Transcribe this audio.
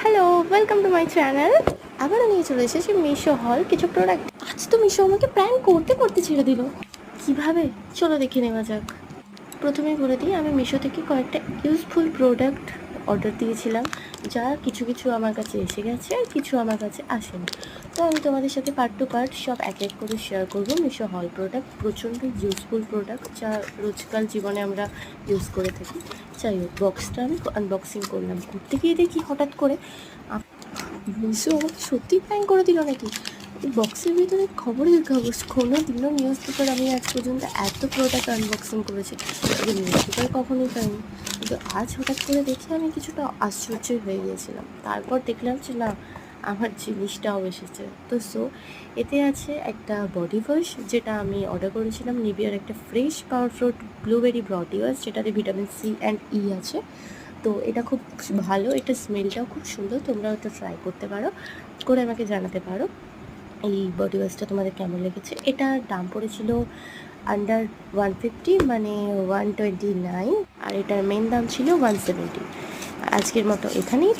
Hello, welcome to my channel. আবারও নিয়ে চলে এসেছি মিশো হল কিছু প্রোডাক্ট। আজ তো মিশো আমাকে প্র্যাঙ্ক করতে করতে ছেড়ে দিল। কিভাবে, চলো দেখে নেওয়া যাক। প্রথমেই বলে দিই, আমি মিশো থেকে কয়েকটা ইউজফুল প্রোডাক্ট অর্ডার দিয়েছিলাম, যা কিছু কিছু আমার কাছে এসে গেছে আর কিছু আমার কাছে আসেনি। তো আমি তোমাদের সাথে পার্ট টু পার্ট সব এক এক করে শেয়ার করবো। মিশো হল প্রোডাক্ট প্রচণ্ড ইউজফুল প্রোডাক্ট, যা রোজকার জীবনে আমরা ইউজ করে থাকি। যাই হোক, বক্সটা আমি আনবক্সিং করলাম। করতে গিয়ে দেখি হঠাৎ করে মিশো আমাকে সত্যিই প্র্যাঙ্ক করে দিল নাকি। এই বক্সের ভিতরে খবরের কাগজ, কোনো দিনও নিউজ পেপার আমি আজ পর্যন্ত এত প্রোডাক্ট আনবক্সিং করেছি, তবে নিউজ পেপার কখনোই পাইনি। কিন্তু আজ হঠাৎ করে দেখে আমি কিছুটা আশ্চর্যই হয়ে গিয়েছিলাম। তারপর দেখলাম যে না, আমার জিনিসটাও এসেছে। তো এতে আছে একটা বডি ওয়াশ, যেটা আমি অর্ডার করেছিলাম নিভিয়ার একটা fresh powerful blueberry body wash, যেটাতে ভিটামিন সি অ্যান্ড ই আছে। তো এটা খুব ভালো, এটা স্মেলটাও খুব সুন্দর। তোমরাও এটা ট্রাই করতে পারো, করে আমাকে জানাতে পারো এই বডি ওয়াশটা তোমাদের কেমন লেগেছে। এটার দাম পড়েছিল আন্ডার 150, মানে 129, আর এটার মেন দাম ছিল 170। আজকের মতো এখানেই